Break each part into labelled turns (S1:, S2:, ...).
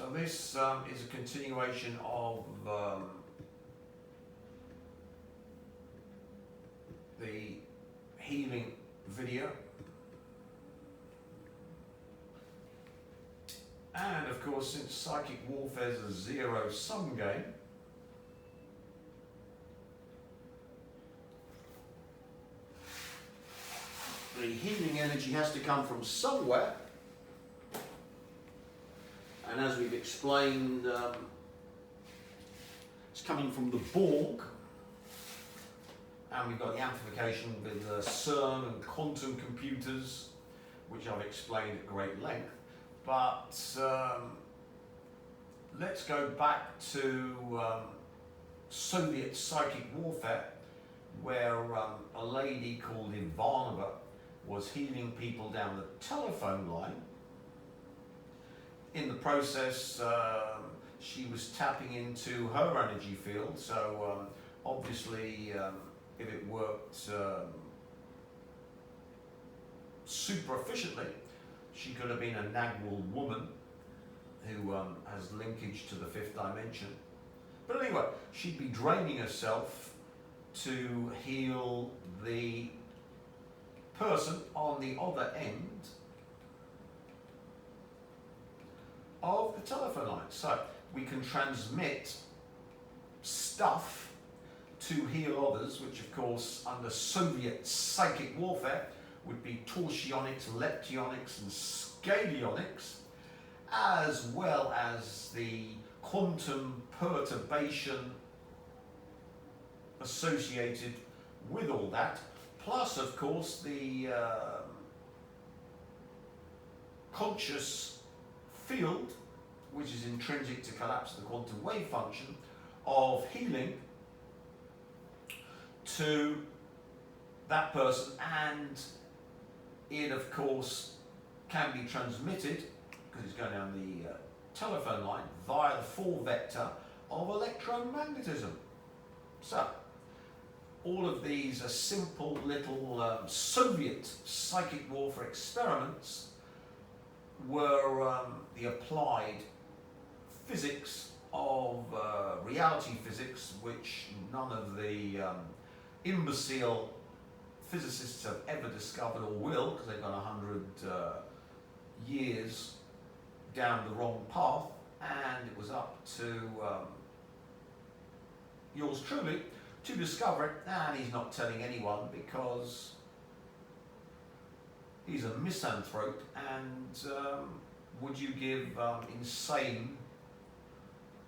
S1: So this is a continuation of the healing video. And of course, since psychic warfare is a zero-sum game, the healing energy has to come from somewhere. And as we've explained, it's coming from the Borg. And we've got the amplification with CERN and quantum computers, which I've explained at great length. But let's go back to Soviet psychic warfare, where a lady called Ivanova was healing people down the telephone line. In the process, she was tapping into her energy field, so obviously if it worked super efficiently, she could have been a Nagual woman who has linkage to the fifth dimension. But anyway, she'd be draining herself to heal the person on the other end of the telephone line. So we can transmit stuff to heal others, which of course under Soviet psychic warfare would be torsionics, leptionics and scalionics, as well as the quantum perturbation associated with all that, plus of course the conscious field, which is intrinsic to collapse of the quantum wave function, of healing to that person, and it of course can be transmitted, because it's going down the telephone line, via the full vector of electromagnetism. So all of these are simple little Soviet psychic warfare experiments were the applied physics of reality physics, which none of the imbecile physicists have ever discovered or will, because they've gone 100 years down the wrong path, and it was up to yours truly to discover it, and he's not telling anyone because he's a misanthrope. And would you give insane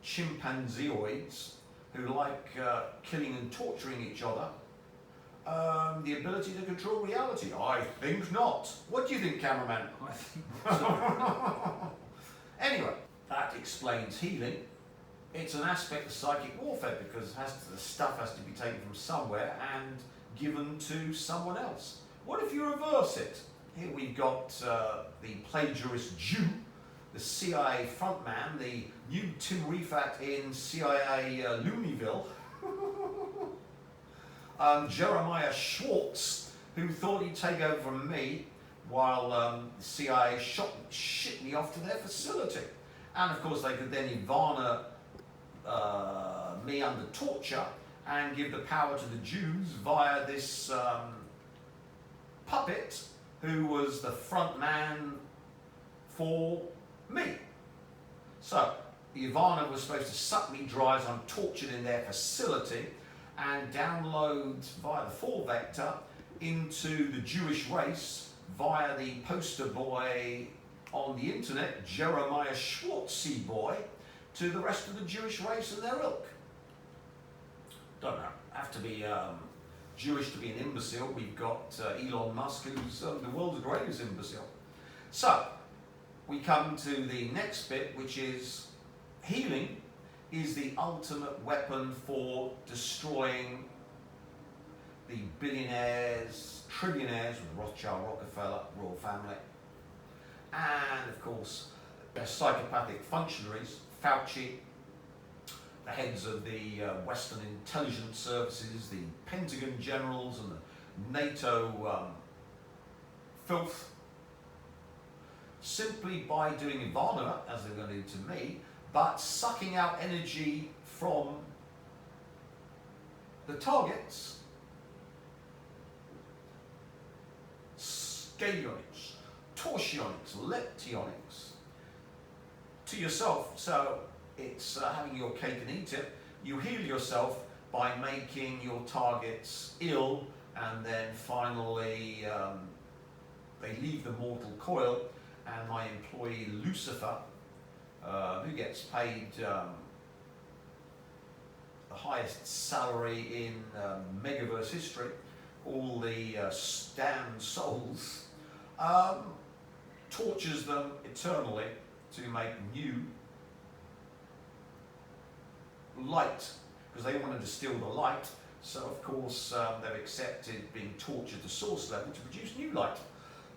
S1: chimpanzeoids who like killing and torturing each other the ability to control reality? I think not. What do you think, cameraman?
S2: I think so.
S1: Anyway, that explains healing. It's an aspect of psychic warfare because the stuff has to be taken from somewhere and given to someone else. What if you reverse it? Here we've got the plagiarist Jew, the CIA frontman, the new Tim Refat in CIA Looneyville, Jeremiah Schwartz, who thought he'd take over from me while the CIA shit me off to their facility. And of course they could then Ivana me under torture and give the power to the Jews via this puppet who was the front man for me. So Ivana was supposed to suck me dry as I'm tortured in their facility and download via the full vector into the Jewish race via the poster boy on the internet, Jeremiah Schwartzy boy, to the rest of the Jewish race and their ilk. Don't know, have to be Jewish to be an imbecile. We've got Elon Musk, who's the world's greatest imbecile. So we come to the next bit, which is healing is the ultimate weapon for destroying the billionaires, trillionaires with Rothschild, Rockefeller, royal family, and of course their psychopathic functionaries, Fauci, the heads of the Western intelligence services, the Pentagon generals and the NATO filth. simply by doing Ivanova, as they're going to do to me, but sucking out energy from the targets, scalionics, torsionics, leptionics, to yourself. So it's having your cake and eat it. You heal yourself by making your targets ill, and then finally they leave the mortal coil, and my employee Lucifer, who gets paid the highest salary in Megaverse history, all the damned souls, tortures them eternally to make new light, because they want to distill the light. So of course they've accepted being tortured to source level to produce new light,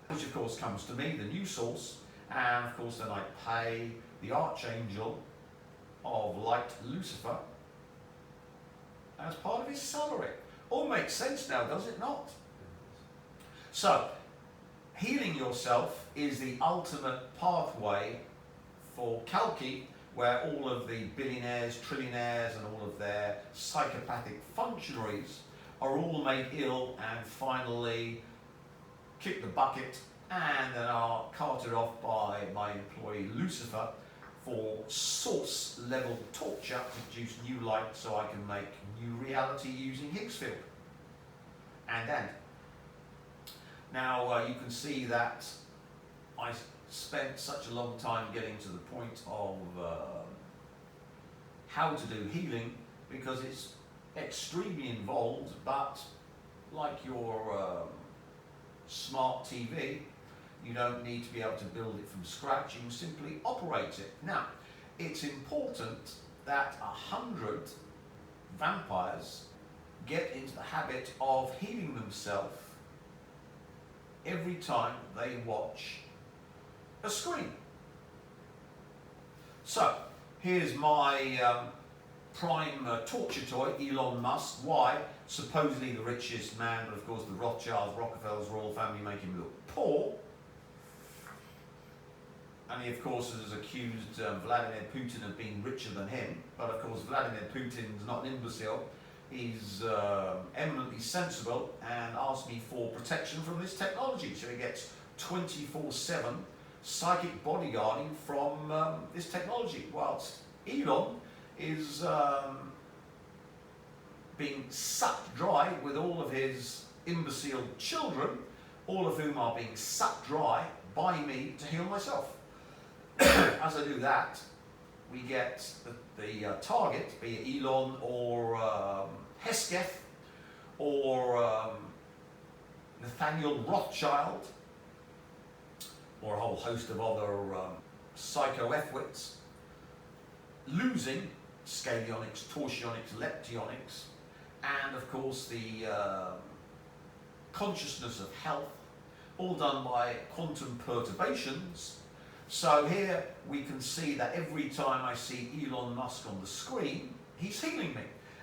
S1: which of course comes to me, the new source, and of course then I pay the archangel of light, Lucifer, as part of his salary. All makes sense now, does it not? So, healing yourself is the ultimate pathway for Kalki, where all of the billionaires, trillionaires, and all of their psychopathic functionaries are all made ill and finally kick the bucket and then are carted off by my employee Lucifer for source level torture to produce new light so I can make new reality using Higgs field. And now you can see that I spent such a long time getting to the point of how to do healing, because it's extremely involved, but like your smart TV, you don't need to be able to build it from scratch, you can simply operate it. Now, it's important that 100 vampires get into the habit of healing themselves every time they watch a screen. So, here's my prime torture toy, Elon Musk. Why? Supposedly the richest man, but of course the Rothschilds, Rockefellers, royal family make him look poor. And he of course has accused Vladimir Putin of being richer than him, but of course Vladimir Putin's not an imbecile. He's eminently sensible and asked me for protection from this technology, so he gets 24/7 psychic bodyguarding from this technology, whilst Elon is being sucked dry with all of his imbecile children, all of whom are being sucked dry by me to heal myself. As I do that, we get the target, be it Elon or Hesketh or Nathaniel Rothschild, or a whole host of other psycho F-wits, losing scalionics, torsionics, leptionics, and of course the consciousness of health, all done by quantum perturbations. So here we can see that every time I see Elon Musk on the screen, he's healing me.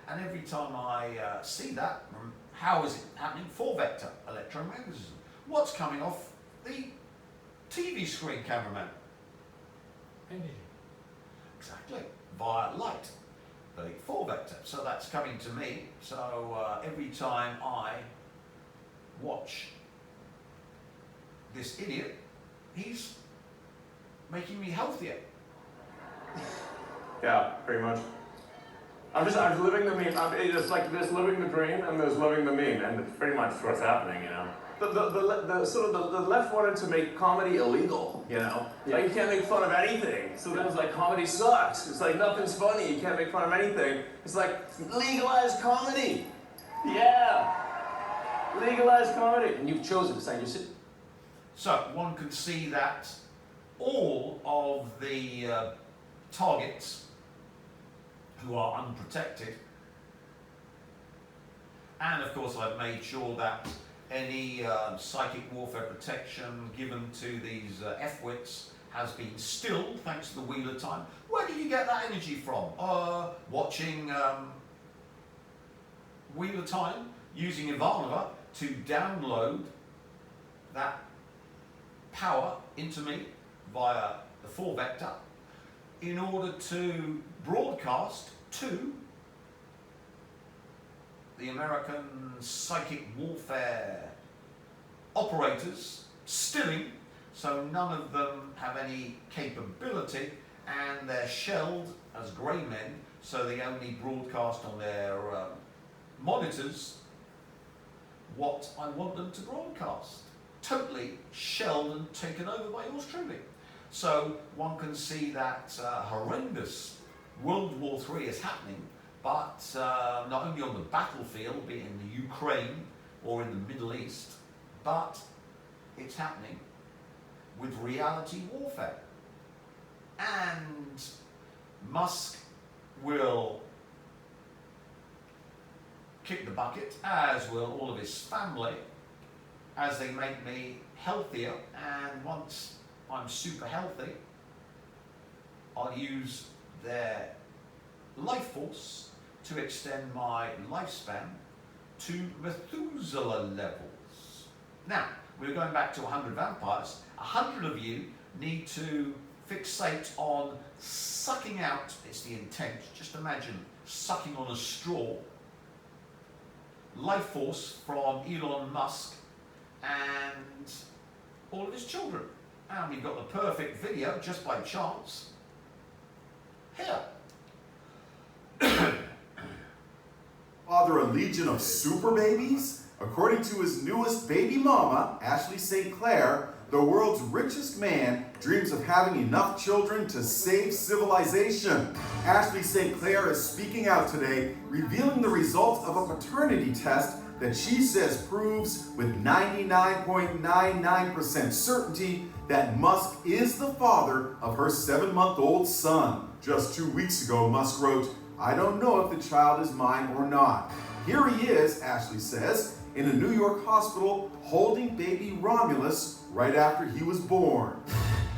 S1: And every time I see that, how is it happening? 4-vector electromagnetism. What's coming off the TV screen, cameraman?
S2: Energy.
S1: Exactly, via light, the 4-vector. So that's coming to me. So every time I watch this idiot, he's making me healthier.
S3: Yeah, pretty much. I'm living the meme. It's like there's living the dream and there's living the meme, and it's pretty much what's happening, you know. The sort of the left wanted to make comedy illegal, you know. Yeah. Like you can't make fun of anything. So then it's like comedy sucks. It's like nothing's funny. You can't make fun of anything. It's like legalize comedy. Yeah, legalize comedy. And you've chosen to say you sit.
S1: So one can see that all of the targets who are unprotected, and of course I've made sure that any psychic warfare protection given to these F-wits has been stilled thanks to the Wheel of Time. Where did you get that energy from? Watching Wheel of Time, using Ivanova to download that power into me, via the 4 vector in order to broadcast to the American psychic warfare operators, stilling, so none of them have any capability, and they're shelled as grey men, so they only broadcast on their monitors what I want them to broadcast. Totally shelled and taken over by yours truly. So one can see that horrendous World War III is happening, but not only on the battlefield, be it in the Ukraine or in the Middle East, but it's happening with reality warfare. And Musk will kick the bucket, as will all of his family, as they make me healthier. And once I'm super healthy, I'll use their life force to extend my lifespan to Methuselah levels. Now, we're going back to 100 vampires. 100 of you need to fixate on sucking out, it's the intent, just imagine sucking on a straw, life force from Elon Musk and all of his children. And we've got the perfect video, just by chance, here.
S4: Father a legion of super babies? According to his newest baby mama, Ashley St. Clair, the world's richest man dreams of having enough children to save civilization. Ashley St. Clair is speaking out today, revealing the results of a paternity test that she says proves with 99.99% certainty that Musk is the father of her 7-month-old son. Just 2 weeks ago, Musk wrote, "I don't know if the child is mine or not." Here he is, Ashley says, in a New York hospital holding baby Romulus right after he was born.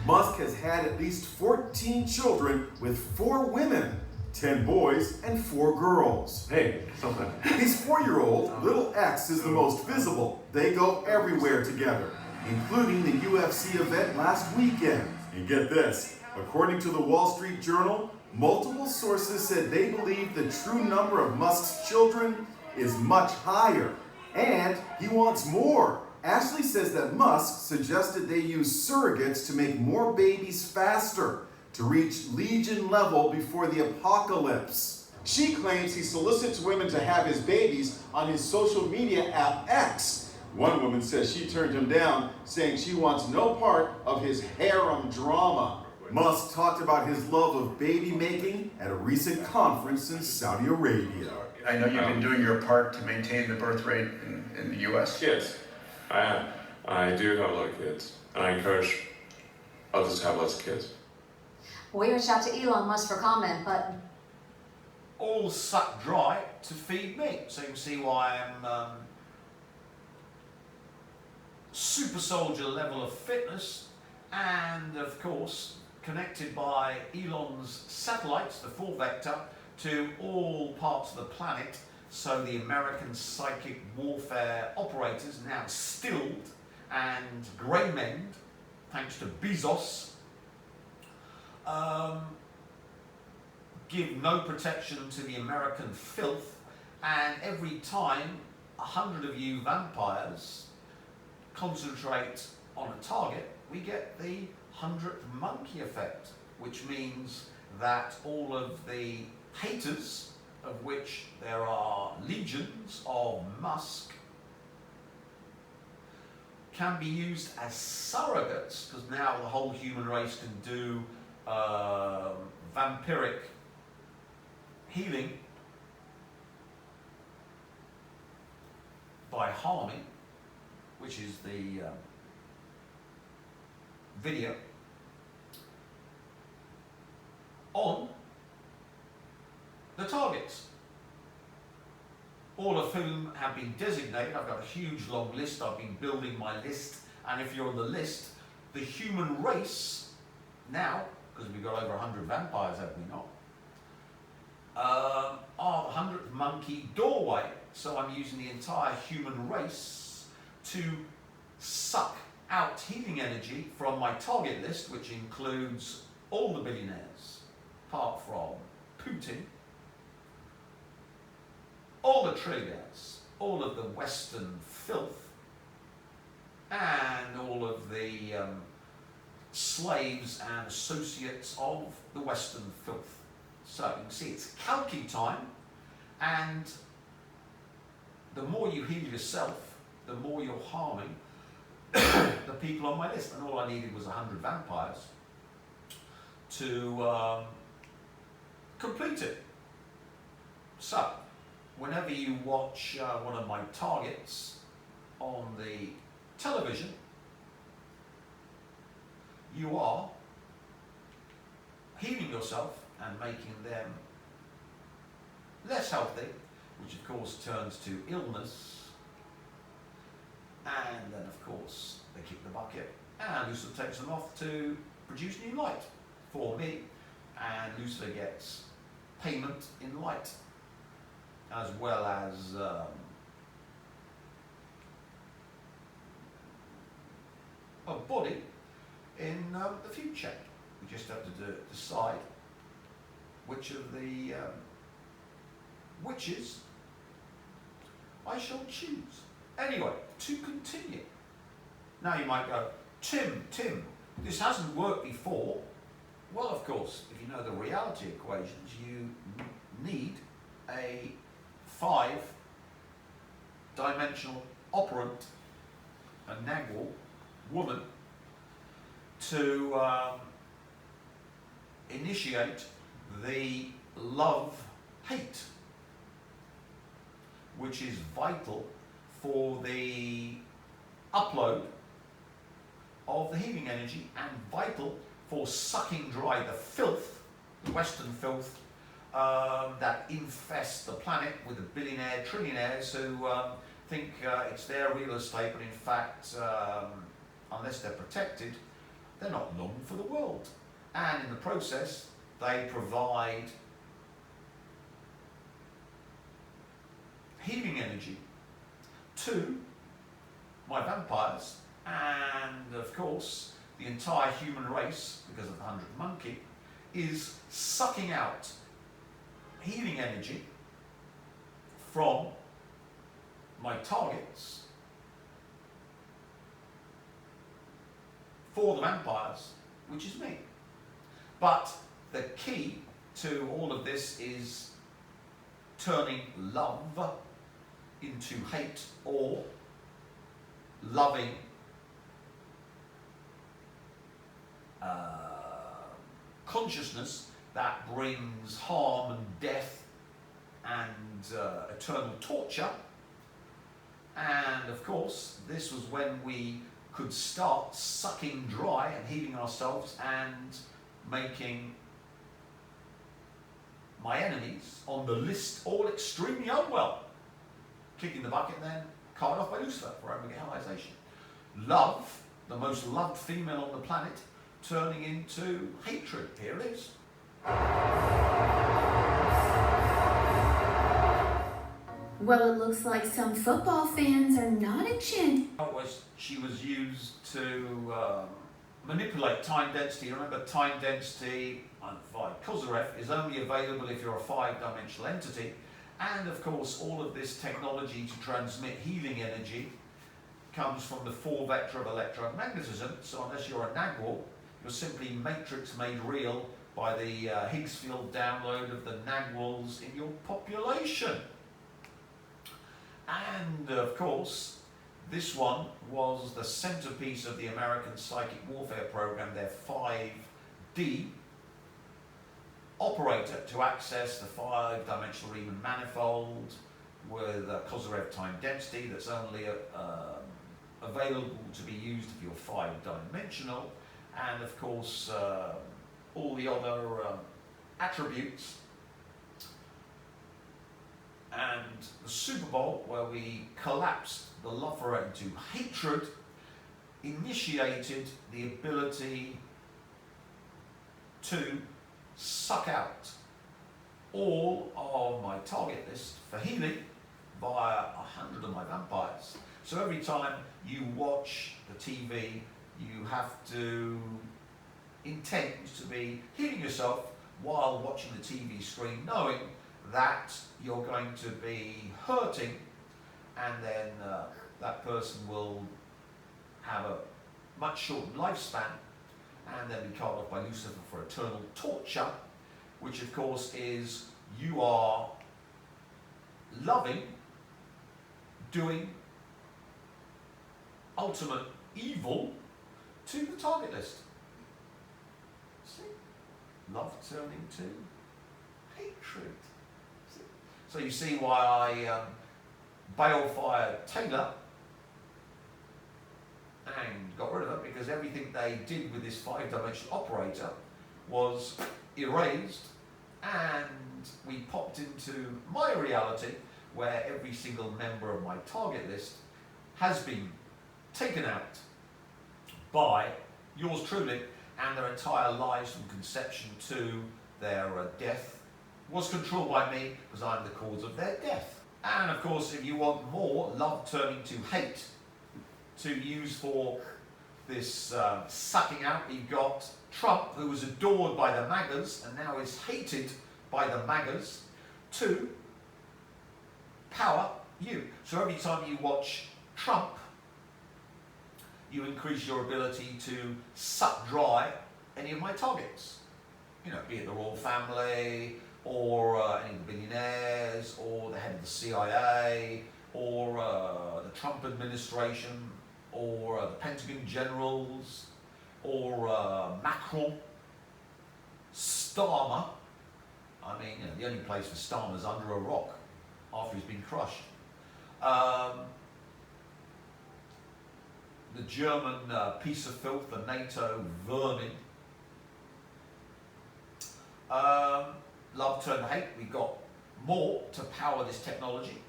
S4: Musk has had at least 14 children with 4 women, 10 boys and 4 girls.
S3: Hey, something.
S4: His 4-year-old, little X, is the most visible. They go everywhere together, including the UFC event last weekend. And get this, according to the Wall Street Journal, multiple sources said they believe the true number of Musk's children is much higher. And he wants more. Ashley says that Musk suggested they use surrogates to make more babies faster, to reach legion level before the apocalypse. She claims he solicits women to have his babies on his social media app X. One woman says she turned him down, saying she wants no part of his harem drama. Musk talked about his love of baby making at a recent conference in Saudi Arabia.
S5: I know you've been doing your part to maintain the birth rate in the U.S.
S3: Kids. I am. I do have a lot of kids. And I encourage others to have lots of kids.
S6: We reached out to Elon Musk for comment, but
S1: All sucked dry to feed me. So you can see why I'm super soldier level of fitness, and of course connected by Elon's satellites, the 4 vector, to all parts of the planet. So the American psychic warfare operators, now stilled and grey-menned, thanks to Bezos, give no protection to the American filth. And every time 100 of you vampires concentrate on a target, we get the 100th monkey effect, which means that all of the haters, of which there are legions of Musk, can be used as surrogates, because now the whole human race can do vampiric healing by harming, which is the video, on the targets, all of whom have been designated. I've got a huge long list. I've been building my list, and if you're on the list, the human race now, because we've got over 100 vampires, have we not, are the 100th monkey doorway. So I'm using the entire human race to suck out healing energy from my target list, which includes all the billionaires, apart from Putin, all the trillionaires, all of the Western filth, and all of the slaves and associates of the Western filth. So you can see it's calky time, and the more you heal yourself, the more you're harming the people on my list. And all I needed was 100 vampires to complete it. So, whenever you watch one of my targets on the television, you are healing yourself and making them less healthy, which of course turns to illness, and then of course they kick the bucket, and Lucifer takes them off to produce new light for me, and Lucifer gets payment in light, as well as a body in the future. We just have to decide which of the witches I shall choose. Anyway, to continue. Now you might go, Tim, this hasn't worked before. Well, of course, if you know the reality equations, you need a 5-dimensional operant, a Nagual woman, to initiate the love-hate, which is vital for the upload of the healing energy and vital for sucking dry the filth, the Western filth, that infests the planet with the billionaire trillionaires who think it's their real estate, but in fact, unless they're protected, they're not long for the world. And in the process, they provide healing energy to my vampires, and of course the entire human race, because of the 100 monkey, is sucking out healing energy from my targets for the vampires, which is me. But the key to all of this is turning love into hate, or loving consciousness that brings harm and death and eternal torture. And of course, this was when we could start sucking dry and healing ourselves and making my enemies on the list all extremely unwell, kicking the bucket and then carted off by Lucifer for homogenization. Love, the most loved female on the planet, turning into hatred. Here it is.
S7: Well, it looks like some football fans are not a chin.
S1: She was used to manipulate time density. Remember, time density by Kozyrev is only available if you're a 5-dimensional entity. And of course, all of this technology to transmit healing energy comes from the 4 vector of electromagnetism. So unless you're a Nagual, you're simply matrix made real by the Higgs field download of the Naguals in your population. And of course, this one was the centerpiece of the American psychic warfare program, their 5D operator to access the 5-dimensional Riemann manifold with a Kozyrev time density that's only available to be used if you're 5-dimensional, and of course all the other attributes. And the Super Bowl, where we collapsed the lover into hatred, initiated the ability to suck out all of my target list for healing via 100 of my vampires. So every time you watch the TV, you have to intend to be healing yourself while watching the TV screen, knowing that you're going to be hurting, and then that person will have a much shortened lifespan and then be carried off by Lucifer for eternal torture, which of course is you are loving, doing ultimate evil to the target list. See? Love turning to hatred. See? So you see why I balefire Taylor and got rid of it, because everything they did with this 5-dimensional operator was erased, and we popped into my reality where every single member of my target list has been taken out by yours truly, and their entire lives from conception to their death was controlled by me, because I'm the cause of their death. And of course, if you want more love turning to hate to use for this sucking out, you've got Trump, who was adored by the MAGAs and now is hated by the MAGAs, to power you. So every time you watch Trump, you increase your ability to suck dry any of my targets. You know, be it the royal family, or any of the billionaires, or the head of the CIA, or the Trump administration, or the Pentagon generals, or Macron, Starmer. I mean, you know, the only place for Starmer's under a rock after he's been crushed. The German piece of filth, the NATO vermin. Love turned to hate. We got more to power this technology.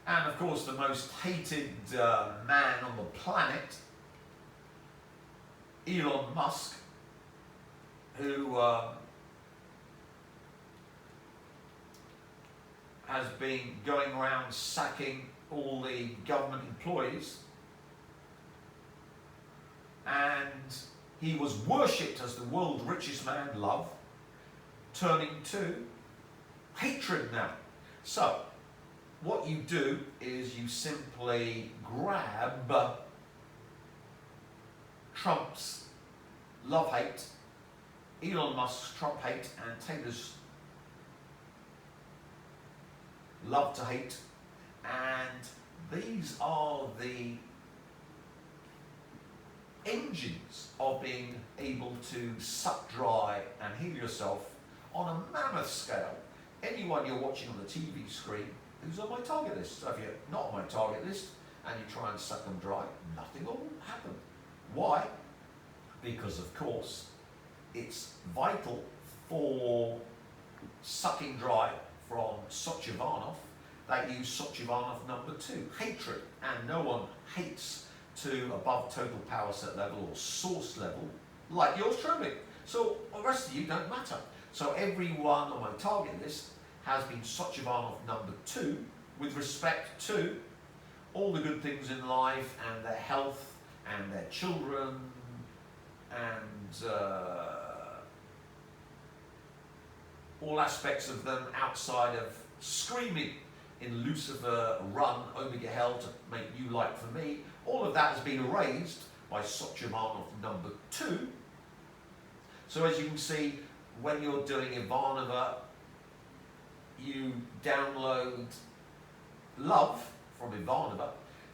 S1: And of course, the most hated man on the planet, Elon Musk, who has been going around sacking all the government employees, and he was worshipped as the world's richest man, love, turning to hatred now. So what you do is you simply grab Trump's love-hate, Elon Musk's Trump-hate, and Taylor's love-to-hate, and these are the engines of being able to suck dry and heal yourself on a mammoth scale. Anyone you're watching on the TV screen who's on my target list. So if you're not on my target list and you try and suck them dry, nothing will happen. Why? Because of course it's vital for sucking dry from Sochivanov that you Sochivanov number 2, hatred. And no one hates to above total power set level or source level like yours truly. So the rest of you don't matter. So everyone on my target list has been Sochivanov number 2 with respect to all the good things in life and their health and their children and all aspects of them outside of screaming in Lucifer, run, Omega Hell to make you like for me. All of that has been erased by Sochivanov number 2. So as you can see, when you're doing Ivanova, you download love from Ivanova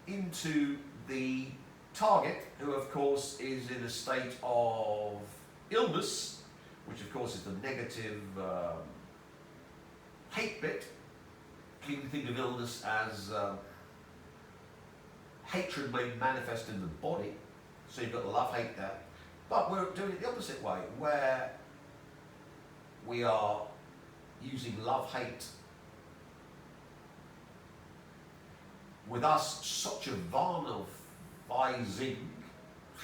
S1: into the target, who of course is in a state of illness, which of course is the negative hate bit. You can think of illness as hatred made manifest in the body, so you've got the love-hate there. But we're doing it the opposite way, where we are using love-hate with us Sochivanovizing,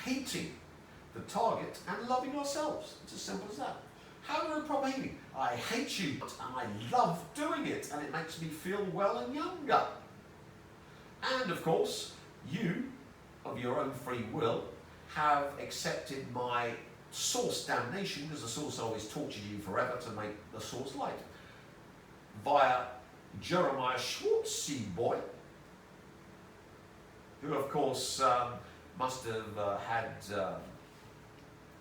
S1: hating the target and loving ourselves. It's as simple as that. How do I proper healing? I hate you, and I love doing it, and it makes me feel well and younger. And of course, You, of your own free will, have accepted my source damnation, because the source always tortures you forever to make the source light, via Jeremiah Schwartzy boy, who of course must have had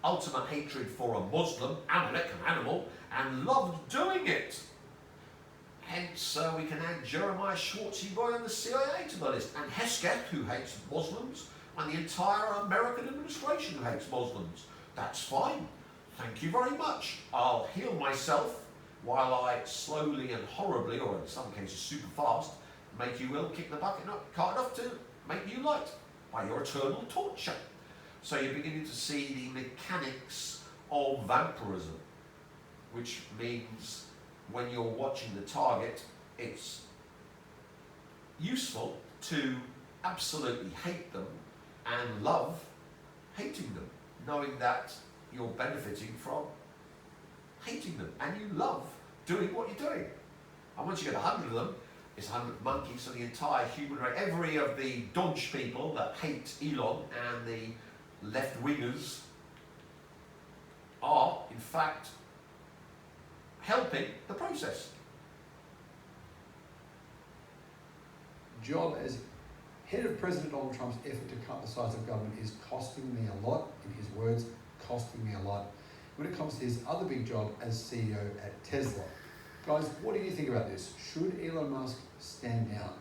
S1: ultimate hatred for a Muslim, Amalek, an animal, and loved doing it. Hence, we can add Jeremiah Schwartzy boy and the CIA to the list, and Hesketh, who hates Muslims, and the entire American administration who hates Muslims. That's fine. Thank you very much. I'll heal myself while I slowly and horribly, or in some cases super fast, make you ill, kick the bucket cart enough to make you light by your eternal torture. So you're beginning to see the mechanics of vampirism, which means when you're watching the target, it's useful to absolutely hate them and love hating them, knowing that you're benefiting from hating them, and you love doing what you're doing. And once you get 100 of them, it's 100 monkeys, so the entire human race, every of the dodge people that hate Elon and the left-wingers are, in fact, helping the process.
S8: Job as head of President Donald Trump's effort to cut the size of government is costing me a lot, in his words, costing me a lot, when it comes to his other big job as CEO at Tesla. Guys, what do you think about this? Should Elon Musk stand down?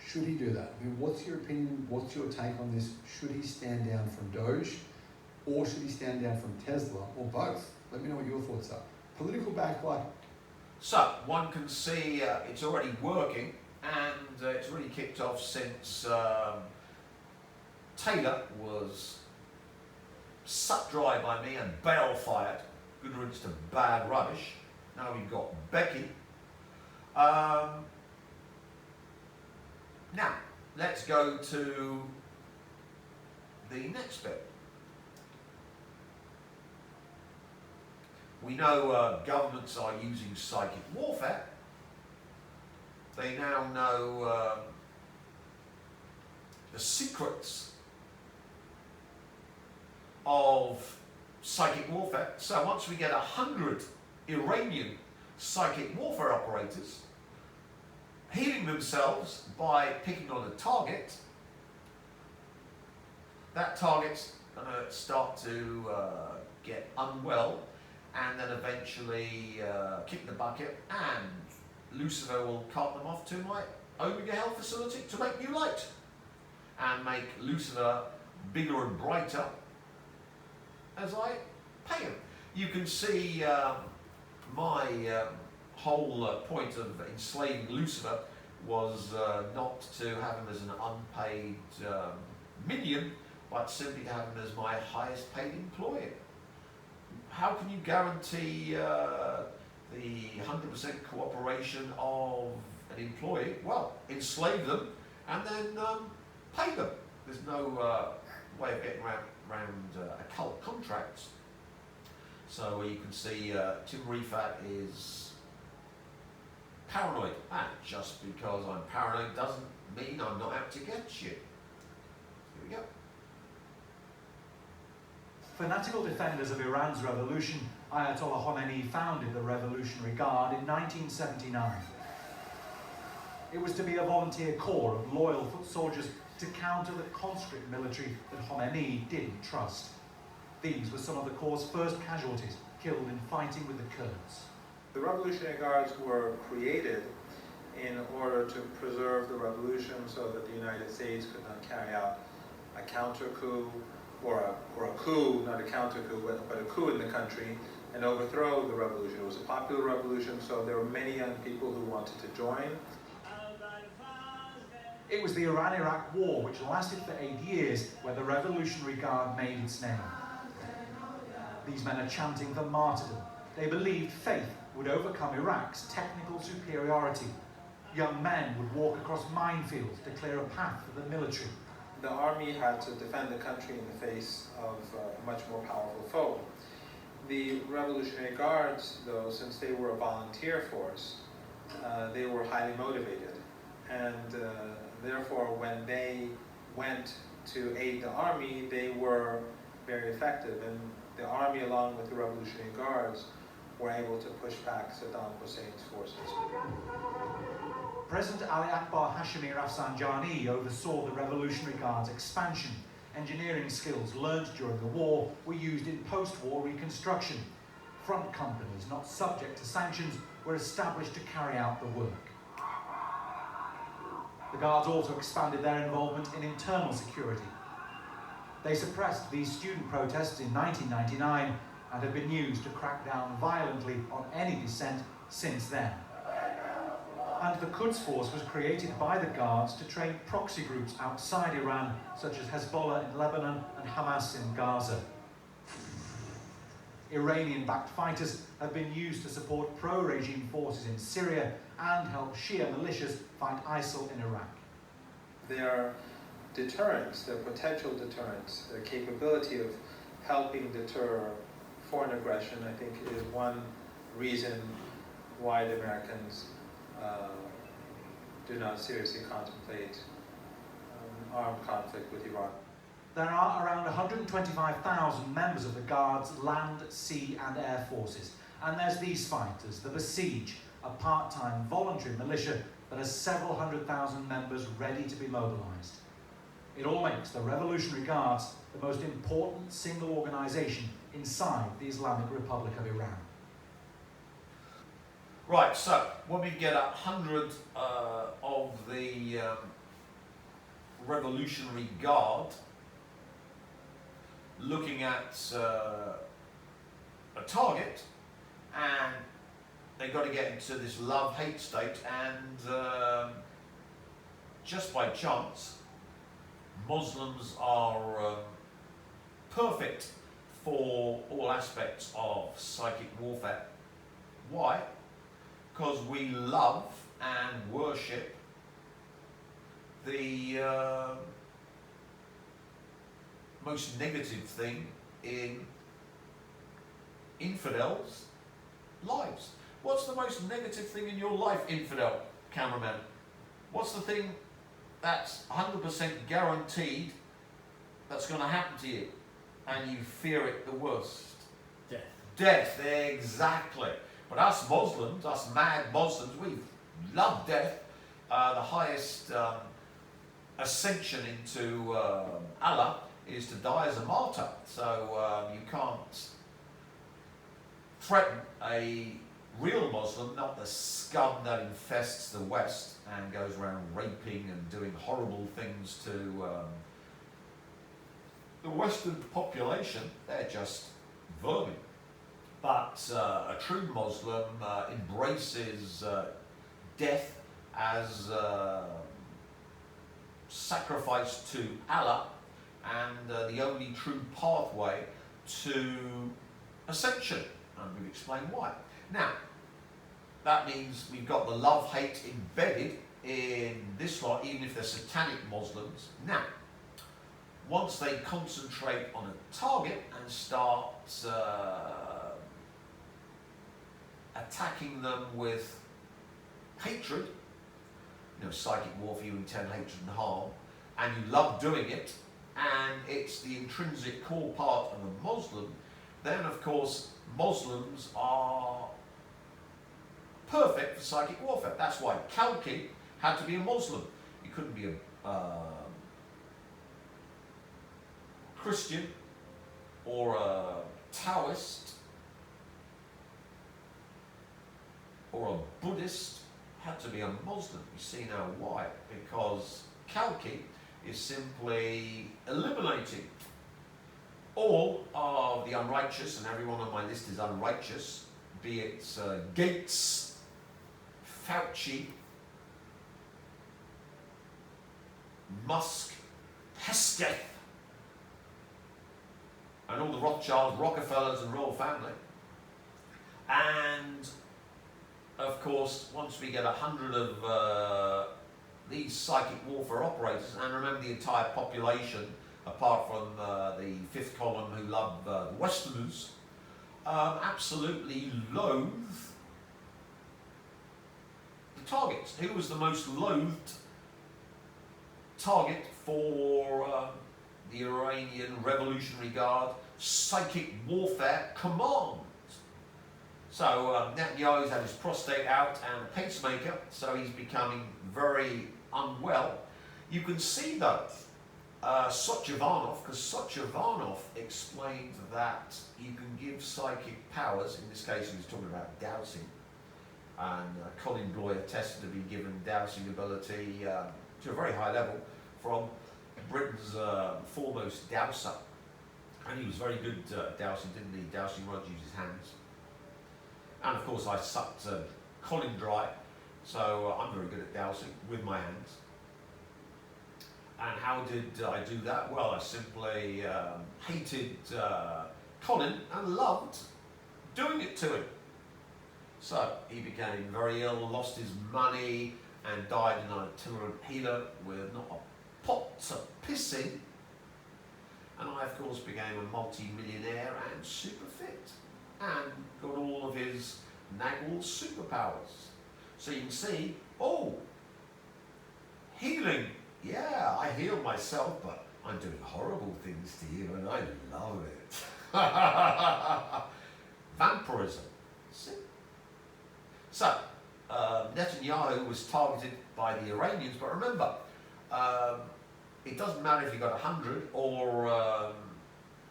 S8: Should he do that? I mean, what's your opinion? What's your take on this? Should he stand down from Doge, or should he stand down from Tesla, or both? Let me know what your thoughts are. Political backlight.
S1: So one can see it's already working, and it's really kicked off since Taylor was sucked dry by me and bale-fired. Good riddance to bad rubbish. Now we've got Becky. Now, let's go to the next bit. We know governments are using psychic warfare. They now know the secrets of psychic warfare. So once we get 100 Iranian psychic warfare operators healing themselves by picking on a target, that target's going to start to get unwell, and then eventually kick the bucket, and Lucifer will cart them off to my Omega Health facility to make new light and make Lucifer bigger and brighter as I pay him. You can see my whole point of enslaving Lucifer was not to have him as an unpaid minion, but simply to have him as my highest paid employee. How can you guarantee the 100% cooperation of an employee? Well, enslave them and then pay them. There's no way of getting around occult contracts. So you can see Tim Refat is paranoid. And just because I'm paranoid doesn't mean I'm not out to get you. Here we go.
S9: Fanatical defenders of Iran's revolution, Ayatollah Khomeini founded the Revolutionary Guard in 1979. It was to be a volunteer corps of loyal foot soldiers to counter the conscript military that Khomeini didn't trust. These were some of the Corps' first casualties, killed in fighting with the Kurds.
S10: The Revolutionary Guards were created in order to preserve the revolution so that the United States could not carry out a counter coup, or a coup, not a counter coup, but a coup in the country, and overthrow the revolution. It was a popular revolution, so there were many young people who wanted to join.
S9: It was the Iran-Iraq War, which lasted for 8 years, where the Revolutionary Guard made its name. These men are chanting for martyrdom. They believed faith would overcome Iraq's technical superiority. Young men would walk across minefields to clear a path for the military.
S10: The army had to defend the country in the face of a much more powerful foe. The Revolutionary Guards, though, since they were a volunteer force, they were highly motivated. And therefore, when they went to aid the army, they were very effective. And the army, along with the Revolutionary Guards, were able to push back Saddam Hussein's forces.
S9: President Ali Akbar Hashemi Rafsanjani oversaw the Revolutionary Guard's expansion. Engineering skills learned during the war were used in post-war reconstruction. Front companies not subject to sanctions were established to carry out the work. The Guards also expanded their involvement in internal security. They suppressed these student protests in 1999 and have been used to crack down violently on any dissent since then. And the Quds Force was created by the Guards to train proxy groups outside Iran, such as Hezbollah in Lebanon and Hamas in Gaza. Iranian-backed fighters have been used to support pro-regime forces in Syria and help Shia militias fight ISIL in Iraq.
S10: Their deterrence, their potential deterrence, their capability of helping deter foreign aggression, I think, is one reason why the Americans do not seriously contemplate armed conflict with Iran.
S9: There are around 125,000 members of the Guards' land, sea and air forces. And there's these fighters, the Besiege, a part-time voluntary militia that has several 100,000 members ready to be mobilized. It all makes the Revolutionary Guards the most important single organization inside the Islamic Republic of Iran.
S1: Right, so when we get 100 of the Revolutionary Guard looking at a target, and they've got to get into this love-hate state, and just by chance, Muslims are perfect for all aspects of psychic warfare. Why? Because we love and worship the most negative thing in infidels' lives. What's the most negative thing in your life, infidel cameraman? What's the thing that's 100% guaranteed that's going to happen to you and you fear it the worst?
S2: Death.
S1: Death, exactly. But us Muslims, us mad Muslims, we love death. The highest ascension into Allah is to die as a martyr. So you can't threaten a real Muslim, not the scum that infests the West and goes around raping and doing horrible things to the Western population. They're just vermin. But a true Muslim embraces death as sacrifice to Allah and the only true pathway to ascension. And we'll explain why. Now, that means we've got the love-hate embedded in this lot, even if they're satanic Muslims. Now, once they concentrate on a target and start attacking them with hatred, you know, psychic warfare, you intend hatred and harm, and you love doing it, and it's the intrinsic core part of a Muslim, then of course Muslims are perfect for psychic warfare. That's why Kalki had to be a Muslim. He couldn't be a Christian or a Taoist or a Buddhist. Had to be a Muslim. You see now why? Because Kalki is simply eliminating all of the unrighteous, and everyone on my list is unrighteous, be it Gates, Fauci, Musk, Hesketh, and all the Rothschilds, Rockefellers and royal family. And of course, once we get 100 of these psychic warfare operators, and remember the entire population, apart from the fifth column who love the Westerners, absolutely loathe the targets. Who was the most loathed target for the Iranian Revolutionary Guard Psychic Warfare Command. So Netanyahu's had his prostate out and a pacemaker, so he's becoming very unwell. You can see though, Sochivanov, because Sochivanov explained that you can give psychic powers, in this case he was talking about dowsing, and Colin Bloy attested to be given dowsing ability to a very high level from Britain's foremost dowser. And he was very good at dowsing, didn't he? Dowsing rods, use his hands. And of course I sucked Colin dry, so I'm very good at dowsing with my hands. And how did I do that? Well, I simply hated Colin and loved doing it to him. So he became very ill, lost his money, and died an itinerant healer with not a pot to piss in. And I, of course, became a multi-millionaire and super fit, and got all of his Nagual superpowers. So you can see, oh, healing. Yeah, I healed myself, but I'm doing horrible things to you, and I love it. Vampirism. See? So, Netanyahu was targeted by the Iranians, but remember, it doesn't matter if you've got 100 or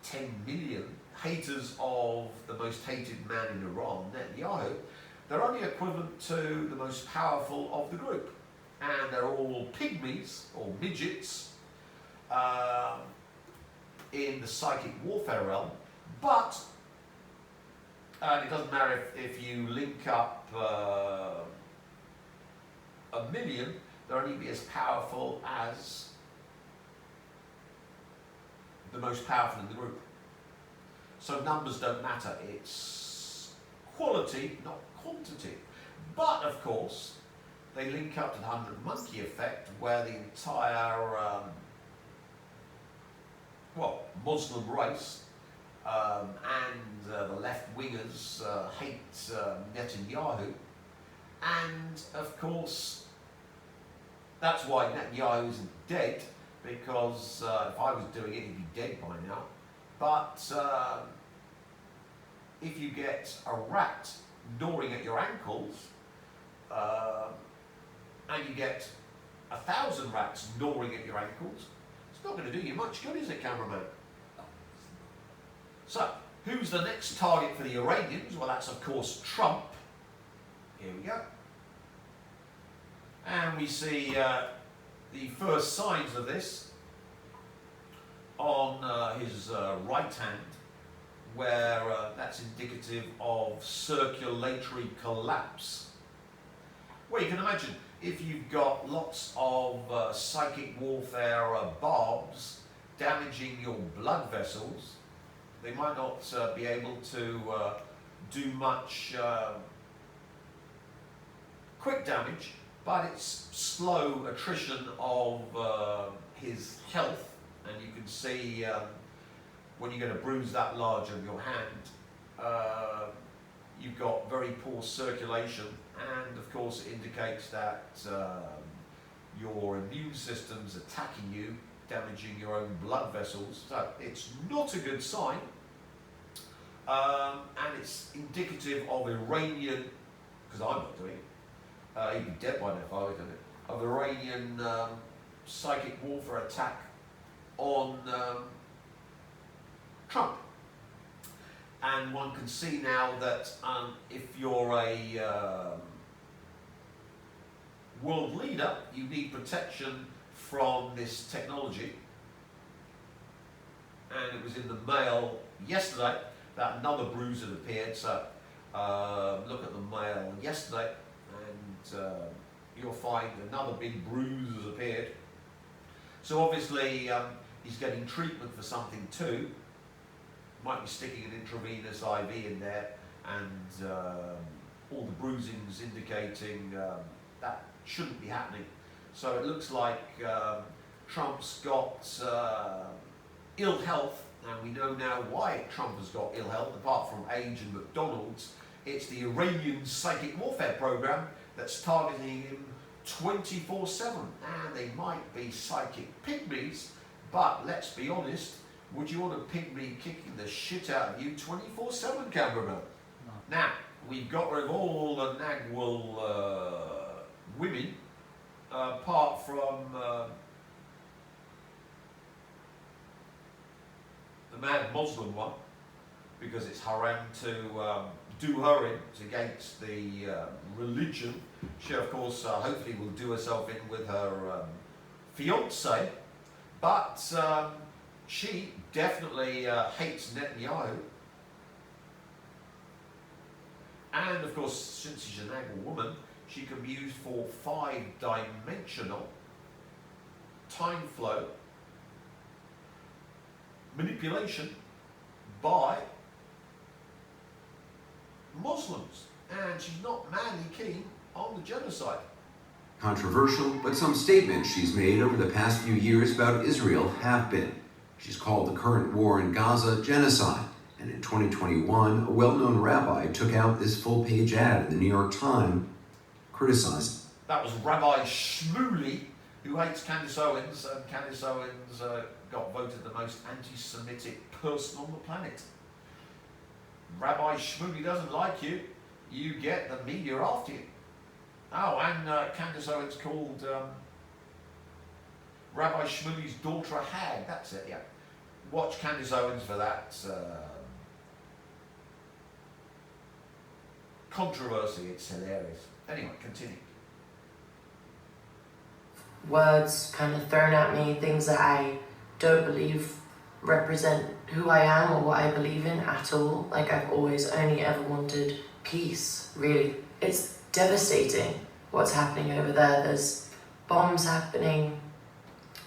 S1: 10 million haters of the most hated man in Iran, Netanyahu. They're only equivalent to the most powerful of the group. And they're all pygmies, or midgets, in the psychic warfare realm. But, and it doesn't matter if you link up a million, they'll only be as powerful as the most powerful in the group. So numbers don't matter, it's quality, not quantity. But of course, they link up to the 100 monkey effect, where the entire, Muslim race and the left-wingers hate Netanyahu. And of course, that's why Netanyahu isn't dead, because if I was doing it, he'd be dead by now. But if you get a rat gnawing at your ankles, and you get 1,000 rats gnawing at your ankles, it's not going to do you much good, is it, cameraman? So, who's the next target for the Iranians? Well, that's of course Trump. Here we go. And we see the first signs of this on his right hand, where that's indicative of circulatory collapse. Well, you can imagine, if you've got lots of psychic warfare barbs damaging your blood vessels, they might not be able to do much quick damage, but it's slow attrition of his health. And you can see when you get a bruise that large on your hand, you've got very poor circulation, and of course it indicates that your immune system's attacking you, damaging your own blood vessels. So it's not a good sign, and it's indicative of Iranian, because I'm not doing it, he'd be dead by now if I was doing it, of Iranian psychic warfare attack on Trump. And one can see now that if you're a world leader, you need protection from this technology. And it was in the Mail yesterday that another bruise had appeared. So look at the Mail yesterday, and you'll find another big bruise has appeared. So obviously he's getting treatment for something too. Might be sticking an intravenous IV in there, and all the bruising's indicating that shouldn't be happening. So it looks like Trump's got ill health, and we know now why Trump has got ill health, apart from age and McDonald's. It's the Iranian psychic warfare program that's targeting him 24/7. And they might be psychic pygmies, but let's be honest, would you want a pygmy kicking the shit out of you 24/7, cameraman?
S2: No.
S1: Now, we've got rid of all the Nagual women, apart from the mad Muslim one, because it's haram to do her in. It's against the religion. She, of course, hopefully will do herself in with her fiance, but she definitely hates Netanyahu. And, of course, since she's a Nagual woman, she can be used for 5-dimensional time flow manipulation by Muslims, and she's not madly keen on the genocide.
S11: Controversial, but some statements she's made over the past few years about Israel have been. She's called the current war in Gaza genocide, and in 2021, a well-known rabbi took out this full-page ad in the New York Times criticizing.
S1: That was Rabbi Shmuley, who hates Candace Owens, and Candace Owens got voted the most anti-Semitic person on the planet. Rabbi Shmuley doesn't like you, you get the media after you. Oh, and Candace Owens called Rabbi Shmuley's daughter a hag, that's it, yeah. Watch Candace Owens for that controversy, it's hilarious. Anyway, continue.
S12: Words kind of thrown at me, things that I don't believe represent who I am or what I believe in at all. Like, I've always only ever wanted peace, really. It's devastating what's happening over there. There's bombs happening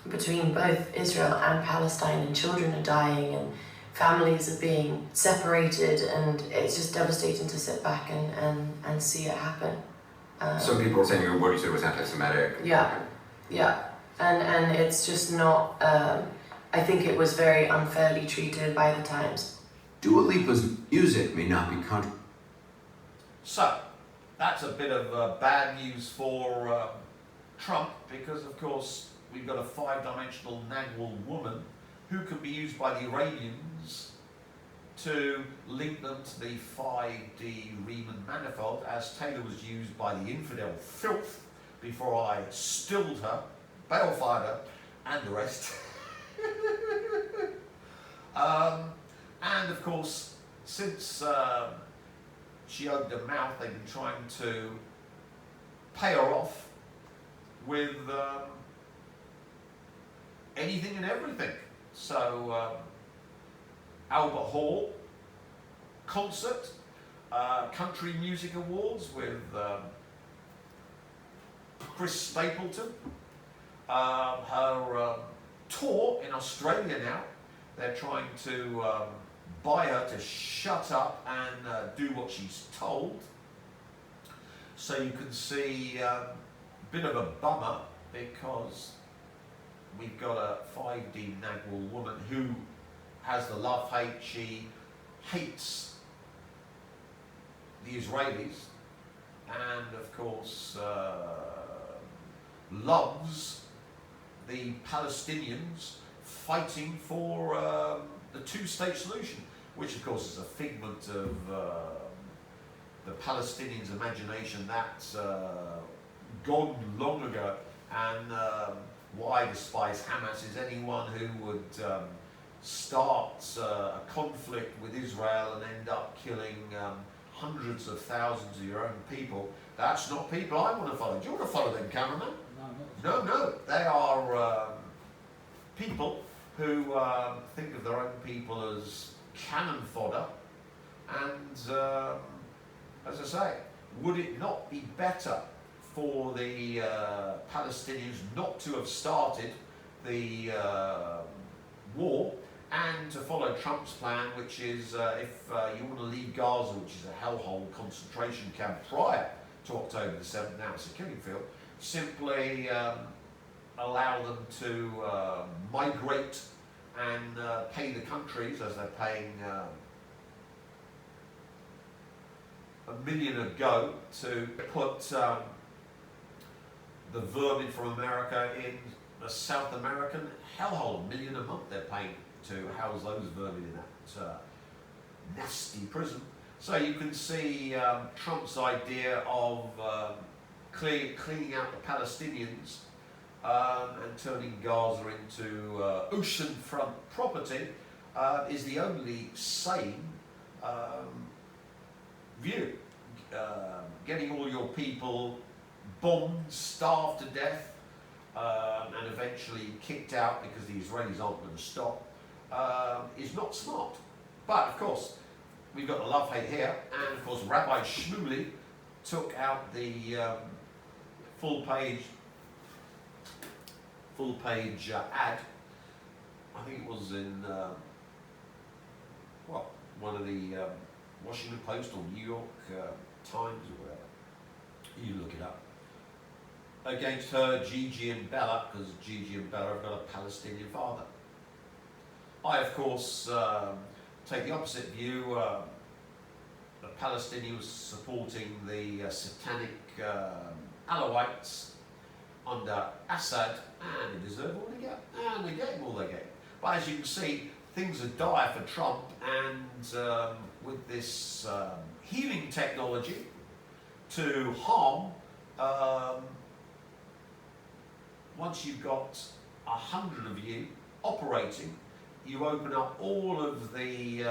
S12: between both Israel and Palestine, and children are dying and families are being separated, and it's just devastating to sit back and see it happen.
S13: Some people are saying what you said was anti-Semitic.
S12: Yeah, and it's just not, I think it was very unfairly treated by the Times.
S11: Dua Lipa's music may not be
S1: So, that's a bit of bad news for Trump, because of course we've got a 5-dimensional Nagual woman who can be used by the Iranians to link them to the 5D Riemann manifold, as Taylor was used by the infidel filth before I stilled her, bail-fired her, and the rest. And of course, since she opened her mouth, they've been trying to pay her off with anything and everything. So, Albert Hall concert, country music awards with Chris Stapleton, her tour in Australia now. They're trying to buy her to shut up and do what she's told. So you can see a bit of a bummer, because we've got a 5D Nagual woman who has the love-hate. She hates the Israelis and, of course, loves the Palestinians fighting for the two-state solution, which, of course, is a figment of the Palestinians' imagination. That's gone long ago. And what I despise Hamas is anyone who would start a conflict with Israel and end up killing hundreds of thousands of your own people. That's not people I want to follow. Do you want to follow them, cameraman? No. They are people who think of their own people as cannon fodder. And as I say, would it not be better for the Palestinians not to have started the war, and to follow Trump's plan, which is if you want to leave Gaza, which is a hellhole concentration camp prior to October the 7th, now it's a killing field, simply allow them to migrate and pay the countries, as they're paying $1 million a go, to put the vermin from America in a South American hellhole. $1 million a month they're paying to house those vermin in that nasty prison. So you can see Trump's idea of cleaning out the Palestinians and turning Gaza into oceanfront property is the only sane view. Getting all your people bombed, starved to death, and eventually kicked out because the Israelis aren't going to stop is not smart. But of course, we've got the love-hate here, and of course Rabbi Shmuley took out the full-page ad. I think it was in one of the Washington Post or New York Times or whatever. You look it up. Against her, Gigi and Bella, because Gigi and Bella have got a Palestinian father. I, of course, take the opposite view. The Palestinians supporting the satanic Alawites under Assad, and they deserve all they get, and they get all they get. But as you can see, things are dire for Trump, and with this healing technology to harm, once you've got 100 of you operating, you open up all of the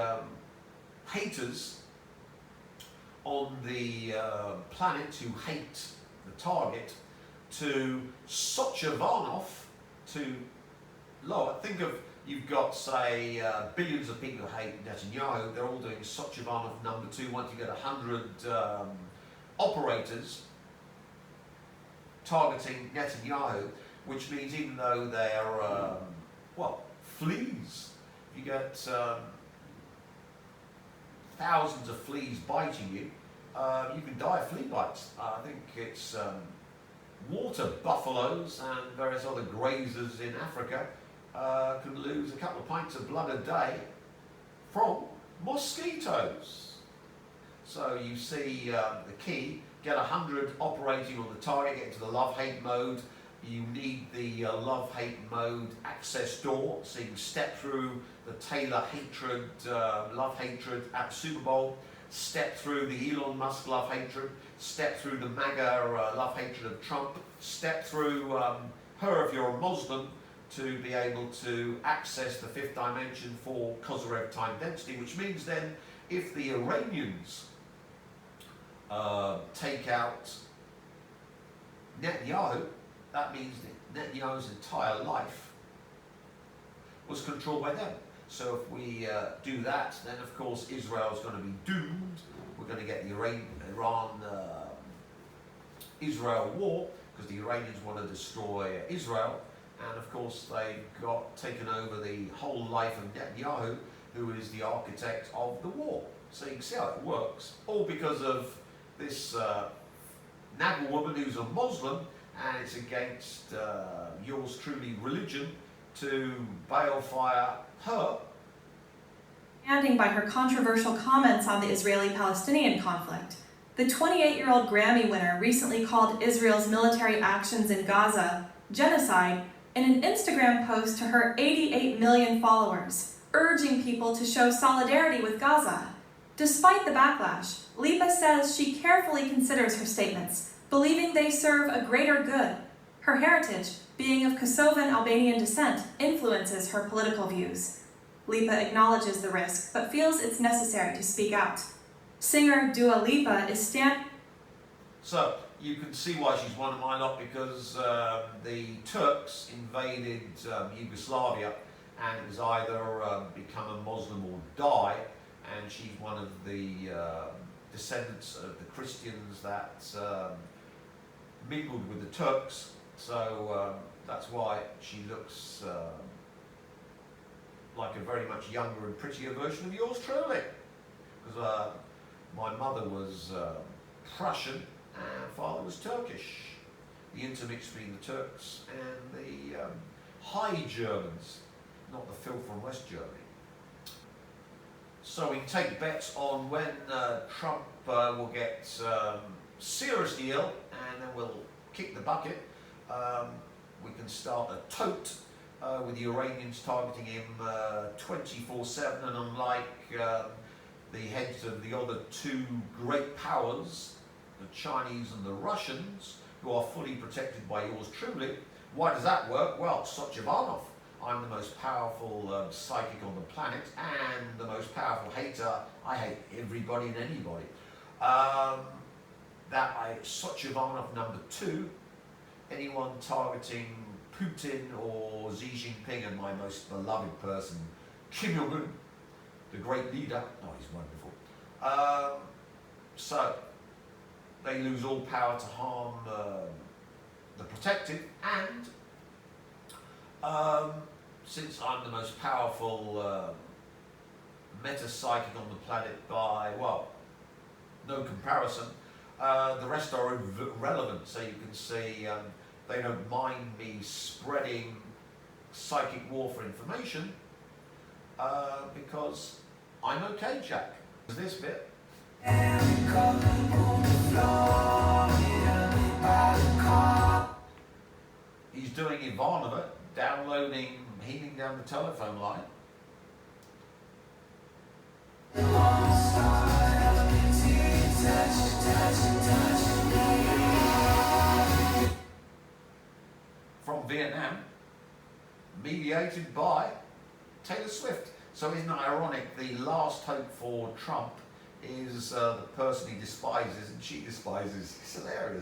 S1: haters on the planet who hate the target to Sochavanov to lower. Think of, you've got, say, billions of people who hate Netanyahu. They're all doing Sochavanov #2. Once you get 100 operators targeting Netanyahu, which means even though they're, fleas, you get thousands of fleas biting you, you can die of flea bites. I think it's water buffaloes and various other grazers in Africa can lose a couple of pints of blood a day from mosquitoes. So you see the key, get 100 operating on the target, get into the love-hate mode. You need the love-hate mode access door, so you can step through the Taylor hatred, love-hatred at Super Bowl, step through the Elon Musk love-hatred, step through the MAGA love-hatred of Trump, step through her if you're a Muslim, to be able to access the fifth dimension for Kozyrev time density, which means then if the Iranians take out Netanyahu, that means that Netanyahu's entire life was controlled by them. So if we do that, then of course Israel's going to be doomed. We're going to get the Iran-Israel war, because the Iranians want to destroy Israel. And of course they've got taken over the whole life of Netanyahu, who is the architect of the war. So you can see how it works. All because of this Nagual woman who's a Muslim, and it's against yours truly religion to balefire her.
S14: Standing by her controversial comments on the Israeli-Palestinian conflict, the 28-year-old Grammy winner recently called Israel's military actions in Gaza genocide in an Instagram post to her 88 million followers, urging people to show solidarity with Gaza. Despite the backlash, Lipa says she carefully considers her statements, believing they serve a greater good. Her heritage, being of Kosovan Albanian descent, influences her political views. Lipa acknowledges the risk, but feels it's necessary to speak out. Singer Dua Lipa is
S1: So you can see why she's one of my lot, because the Turks invaded Yugoslavia, and it was either become a Muslim or die, and she's one of the descendants of the Christians that mingled with the Turks, so that's why she looks like a very much younger and prettier version of yours truly. Because my mother was Prussian and father was Turkish. The intermix between the Turks and the High Germans, not the filth from West Germany. So we can take bets on when Trump will get seriously ill, and then we'll kick the bucket. We can start a tote with the Iranians targeting him 24/7, and unlike the heads of the other two great powers, the Chinese and the Russians, who are fully protected by yours truly, why does that work? Well, such Ivanov. I'm the most powerful psychic on the planet and the most powerful hater. I hate everybody and anybody. Such Ivanov number 2, anyone targeting Putin or Xi Jinping, and my most beloved person, Kim Jong-un, the great leader. Oh, he's wonderful. So they lose all power to harm the protected, and since I'm the most powerful meta-psychic on the planet by, well, no comparison, the rest are irrelevant. So you can see they don't mind me spreading psychic warfare information because I'm okay, Jack. This bit. He's doing Ivanova, healing down the telephone line. From Vietnam, mediated by Taylor Swift. So isn't it ironic, the last hope for Trump is the person he despises and she despises. It's hilarious.